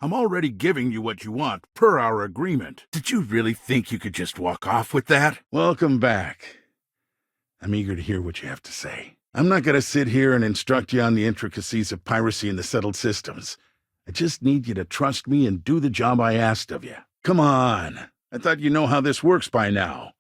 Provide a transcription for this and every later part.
I'm already giving you what you want, per our agreement. Did you really think you could just walk off with that? Welcome back. I'm eager to hear what you have to say. I'm not going to sit here and instruct you on the intricacies of piracy in the settled systems. I just need you to trust me and do the job I asked of you. Come on. I thought you know how this works by now.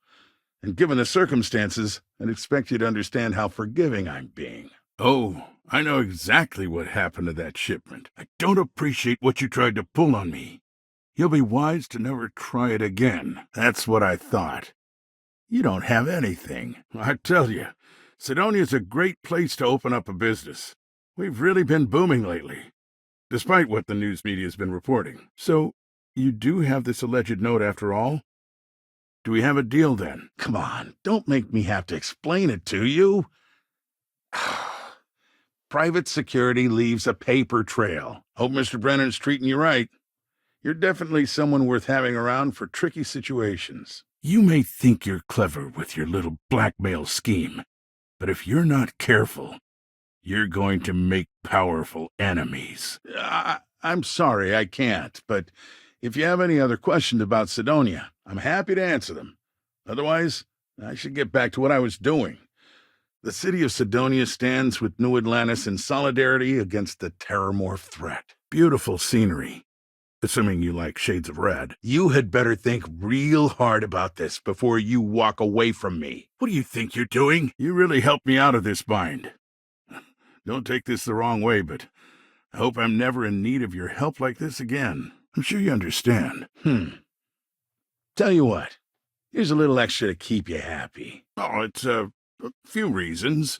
And given the circumstances, I'd expect you to understand how forgiving I'm being. Oh, I know exactly what happened to that shipment. I don't appreciate what you tried to pull on me. You'll be wise to never try it again. That's what I thought. You don't have anything. I tell you, Sidonia's a great place to open up a business. We've really been booming lately, despite what the news media's been reporting. So, you do have this alleged note after all? Do we have a deal then? Come on, don't make me have to explain it to you. Private security leaves a paper trail. Hope Mr. Brennan's treating you right. You're definitely someone worth having around for tricky situations. You may think you're clever with your little blackmail scheme, but if you're not careful, you're going to make powerful enemies. I'm sorry, I can't, but if you have any other questions about Sidonia, I'm happy to answer them. Otherwise, I should get back to what I was doing. The city of Sidonia stands with New Atlantis in solidarity against the terramorph threat. Beautiful scenery, assuming you like shades of red. You had better think real hard about this before you walk away from me. What do you think you're doing? You really helped me out of this bind. Don't take this the wrong way, but I hope I'm never in need of your help like this again. I'm sure you understand. Tell you what, here's a little extra to keep you happy. Oh, it's a few reasons.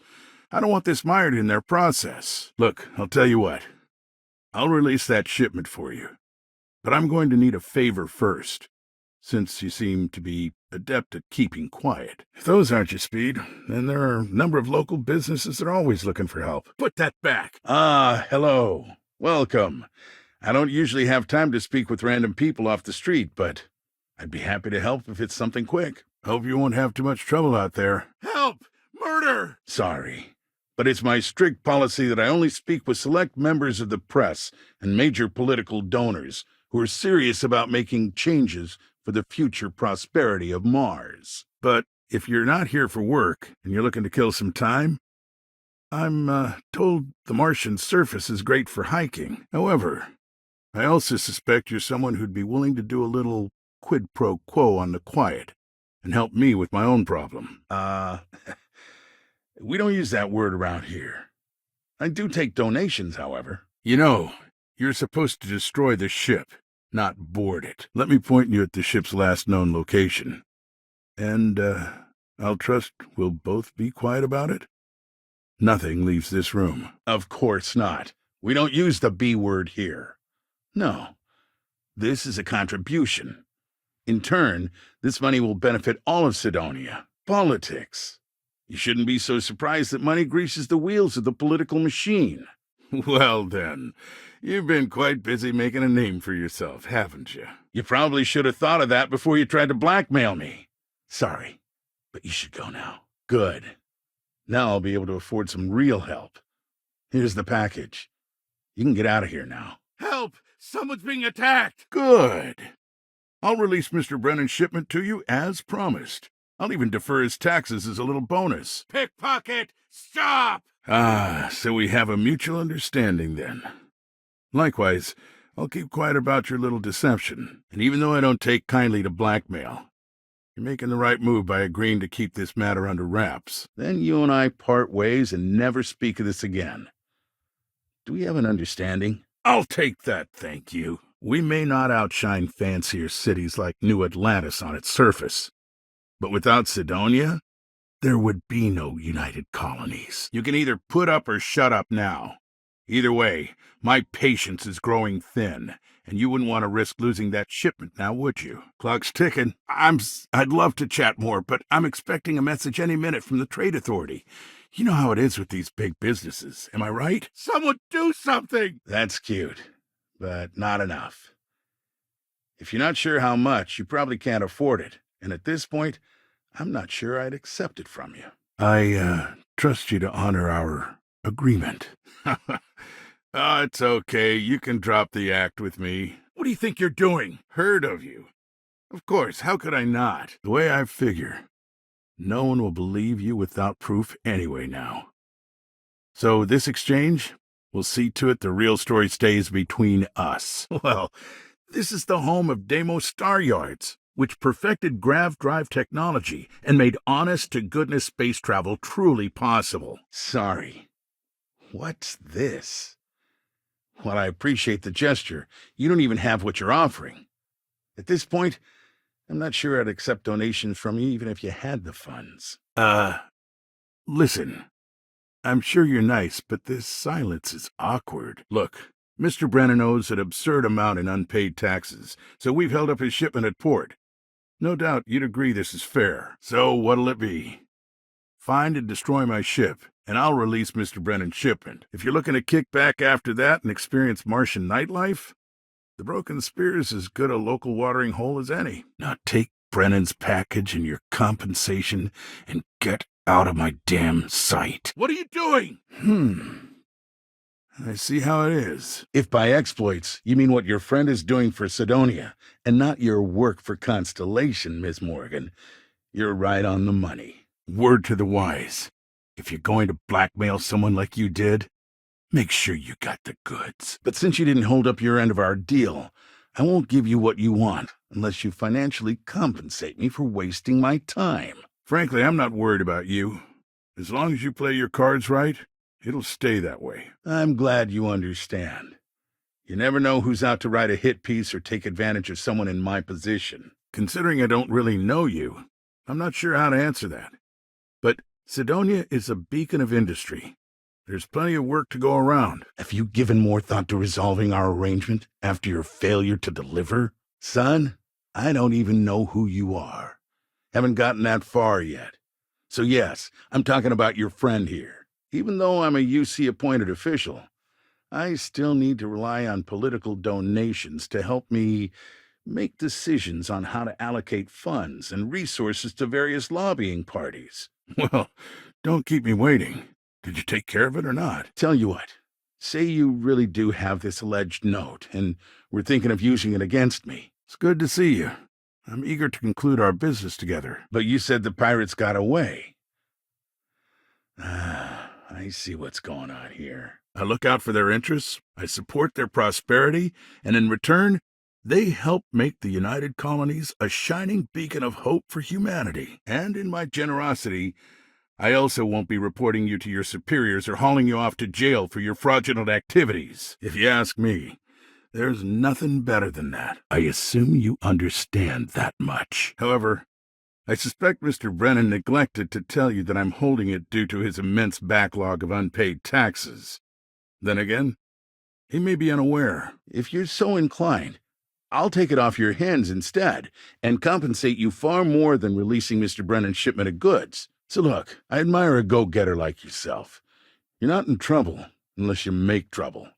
I don't want this mired in their process. Look, I'll tell you what. I'll release that shipment for you. But I'm going to need a favor first, since you seem to be adept at keeping quiet. If those aren't your speed, then there are a number of local businesses that are always looking for help. Put that back. Hello. Welcome. I don't usually have time to speak with random people off the street, but I'd be happy to help if it's something quick. Hope you won't have too much trouble out there. Help! Murder! Sorry, but it's my strict policy that I only speak with select members of the press and major political donors who are serious about making changes for the future prosperity of Mars. But if you're not here for work and you're looking to kill some time, I'm told the Martian surface is great for hiking. However, I also suspect you're someone who'd be willing to do a little quid pro quo on the quiet and help me with my own problem. We don't use that word around here. I do take donations, however. You know, you're supposed to destroy the ship, not board it. Let me point you at the ship's last known location. And, I'll trust we'll both be quiet about it. Nothing leaves this room. Of course not. We don't use the B word here. No. This is a contribution. In turn, this money will benefit all of Sidonia. Politics. You shouldn't be so surprised that money greases the wheels of the political machine. Well, then, you've been quite busy making a name for yourself, haven't you? You probably should have thought of that before you tried to blackmail me. Sorry, but you should go now. Good. Now I'll be able to afford some real help. Here's the package. You can get out of here now. Help! Someone's being attacked! Good. I'll release Mr. Brennan's shipment to you as promised. I'll even defer his taxes as a little bonus. Pickpocket! Stop! So we have a mutual understanding then. Likewise, I'll keep quiet about your little deception. And even though I don't take kindly to blackmail, you're making the right move by agreeing to keep this matter under wraps. Then you and I part ways and never speak of this again. Do we have an understanding? I'll take that, thank you. We may not outshine fancier cities like New Atlantis on its surface, but without Sidonia, there would be no United Colonies. You can either put up or shut up now. Either way, my patience is growing thin, and you wouldn't want to risk losing that shipment now, would you? Clock's ticking. I'd love to chat more, but I'm expecting a message any minute from the Trade Authority. You know how it is with these big businesses, am I right? Someone do something! That's cute, but not enough. If you're not sure how much, you probably can't afford it, and at this point, I'm not sure I'd accept it from you. I trust you to honor our agreement. Oh, it's okay. You can drop the act with me. What do you think you're doing? Heard of you. Of course, how could I not? The way I figure, no one will believe you without proof anyway now. So this exchange will see to it the real story stays between us. Well, this is the home of Deimos Star Yards, which perfected grav drive technology and made honest-to-goodness space travel truly possible. Sorry. What's this? While I appreciate the gesture, you don't even have what you're offering. At this point, I'm not sure I'd accept donations from you even if you had the funds. Listen. I'm sure you're nice, but this silence is awkward. Look, Mr. Brennan owes an absurd amount in unpaid taxes, so we've held up his shipment at port. No doubt you'd agree this is fair. So what'll it be? Find and destroy my ship, and I'll release Mr. Brennan's shipment. If you're looking to kick back after that and experience Martian nightlife, the Broken Spear's as good a local watering hole as any. Now take Brennan's package and your compensation and get out of my damn sight. What are you doing? I see how it is. If by exploits, you mean what your friend is doing for Sidonia, and not your work for Constellation, Miss Morgan, you're right on the money. Word to the wise. If you're going to blackmail someone like you did, make sure you got the goods. But since you didn't hold up your end of our deal, I won't give you what you want unless you financially compensate me for wasting my time. Frankly, I'm not worried about you. As long as you play your cards right, it'll stay that way. I'm glad you understand. You never know who's out to write a hit piece or take advantage of someone in my position. Considering I don't really know you, I'm not sure how to answer that. But Sidonia is a beacon of industry. There's plenty of work to go around. Have you given more thought to resolving our arrangement after your failure to deliver? Son, I don't even know who you are. Haven't gotten that far yet. So yes, I'm talking about your friend here. Even though I'm a UC-appointed official, I still need to rely on political donations to help me make decisions on how to allocate funds and resources to various lobbying parties. Well, don't keep me waiting. Did you take care of it or not? Tell you what, say you really do have this alleged note, and we're thinking of using it against me. It's good to see you. I'm eager to conclude our business together. But you said the pirates got away. I see what's going on here. I look out for their interests, I support their prosperity, and in return, they help make the United Colonies a shining beacon of hope for humanity. And in my generosity, I also won't be reporting you to your superiors or hauling you off to jail for your fraudulent activities. If you ask me, there's nothing better than that. I assume you understand that much. However, I suspect Mr. Brennan neglected to tell you that I'm holding it due to his immense backlog of unpaid taxes. Then again, he may be unaware. If you're so inclined, I'll take it off your hands instead and compensate you far more than releasing Mr. Brennan's shipment of goods. So look, I admire a go-getter like yourself. You're not in trouble unless you make trouble.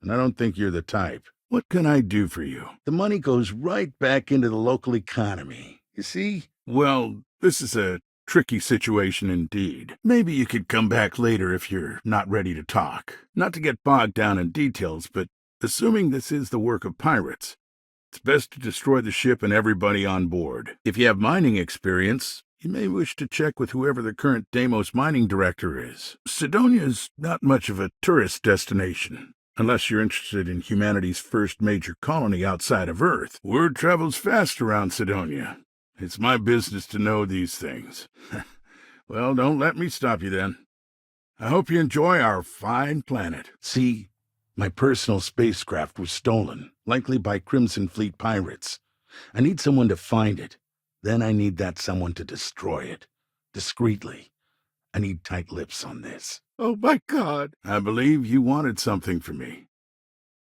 And I don't think you're the type. What can I do for you? The money goes right back into the local economy. You see? Well, this is a tricky situation indeed. Maybe you could come back later if you're not ready to talk. Not to get bogged down in details, but assuming this is the work of pirates, it's best to destroy the ship and everybody on board. If you have mining experience, you may wish to check with whoever the current Deimos mining director is. Sidonia's not much of a tourist destination, unless you're interested in humanity's first major colony outside of Earth. Word travels fast around Sidonia. It's my business to know these things. Well, don't let me stop you then. I hope you enjoy our fine planet. See, my personal spacecraft was stolen, likely by Crimson Fleet pirates. I need someone to find it. Then I need that someone to destroy it. Discreetly. I need tight lips on this. Oh, my God. I believe you wanted something from me.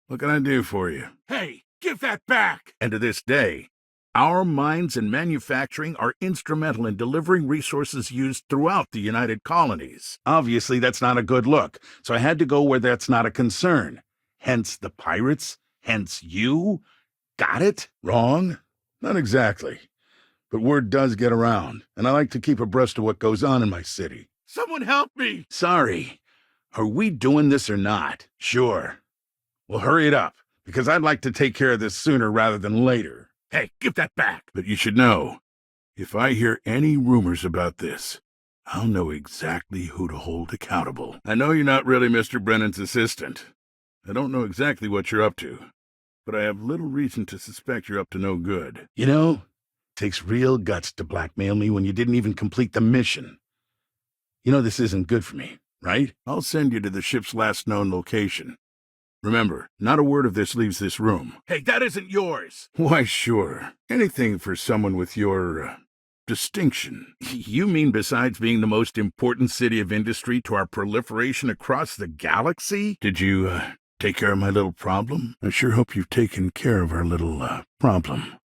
What can I do for you? Hey, give that back! And to this day, our mines and manufacturing are instrumental in delivering resources used throughout the United Colonies. Obviously, that's not a good look, so I had to go where that's not a concern. Hence the pirates, hence you. Got it? Wrong? Not exactly. But word does get around, and I like to keep abreast of what goes on in my city. Someone help me! Sorry. Are we doing this or not? Sure. Well, hurry it up, because I'd like to take care of this sooner rather than later. Hey, give that back. But you should know, if I hear any rumors about this, I'll know exactly who to hold accountable. I know you're not really Mr. Brennan's assistant. I don't know exactly what you're up to, but I have little reason to suspect you're up to no good. You know, it takes real guts to blackmail me when you didn't even complete the mission. You know this isn't good for me, right? I'll send you to the ship's last known location. Remember, not a word of this leaves this room. Hey, that isn't yours! Why, sure. Anything for someone with your, distinction. You mean besides being the most important city of industry to our proliferation across the galaxy? Did you, take care of my little problem? I sure hope you've taken care of our little, problem.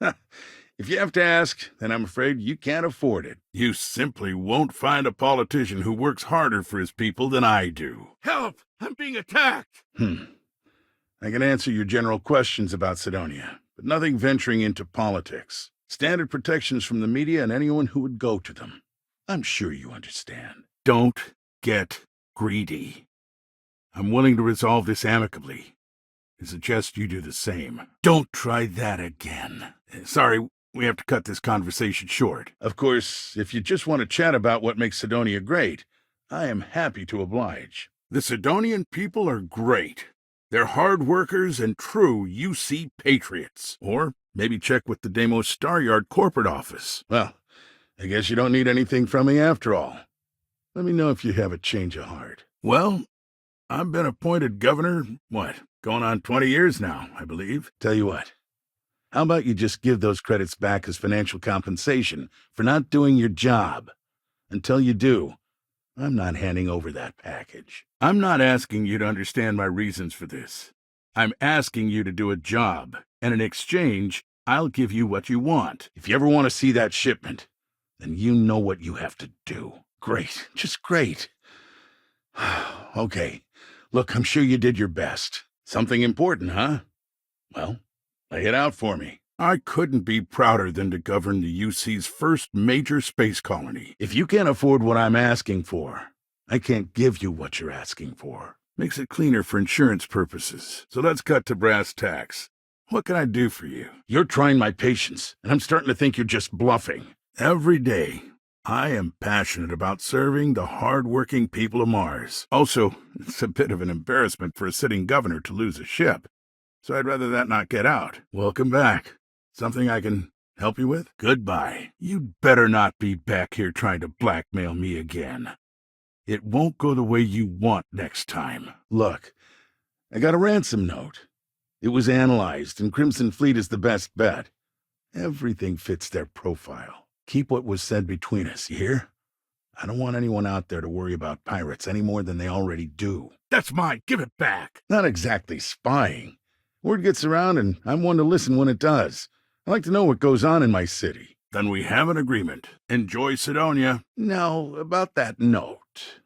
If you have to ask, then I'm afraid you can't afford it. You simply won't find a politician who works harder for his people than I do. Help! I'm being attacked! I can answer your general questions about Sidonia, but nothing venturing into politics. Standard protections from the media and anyone who would go to them. I'm sure you understand. Don't get greedy. I'm willing to resolve this amicably. I suggest you do the same. Don't try that again. Sorry, we have to cut this conversation short. Of course, if you just want to chat about what makes Sidonia great, I am happy to oblige. The Sidonian people are great. They're hard workers and true UC patriots. Or maybe check with the Deimos Staryard corporate office. Well, I guess you don't need anything from me after all. Let me know if you have a change of heart. Well, I've been appointed governor, going on 20 years now, I believe. Tell you what, how about you just give those credits back as financial compensation for not doing your job? Until you do, I'm not handing over that package. I'm not asking you to understand my reasons for this. I'm asking you to do a job, and in exchange, I'll give you what you want. If you ever want to see that shipment, then you know what you have to do. Great, just great. Okay, look, I'm sure you did your best. Something important, huh? Well, lay it out for me. I couldn't be prouder than to govern the UC's first major space colony. If you can't afford what I'm asking for, I can't give you what you're asking for. Makes it cleaner for insurance purposes. So let's cut to brass tacks. What can I do for you? You're trying my patience, and I'm starting to think you're just bluffing. Every day, I am passionate about serving the hard-working people of Mars. Also, it's a bit of an embarrassment for a sitting governor to lose a ship, so I'd rather that not get out. Welcome back. Something I can help you with? Goodbye. You'd better not be back here trying to blackmail me again. It won't go the way you want next time. Look, I got a ransom note. It was analyzed, and Crimson Fleet is the best bet. Everything fits their profile. Keep what was said between us, you hear? I don't want anyone out there to worry about pirates any more than they already do. That's mine. Give it back. Not exactly spying. Word gets around, and I'm one to listen when it does. I like to know what goes on in my city. Then we have an agreement. Enjoy Sidonia. Now, about that note.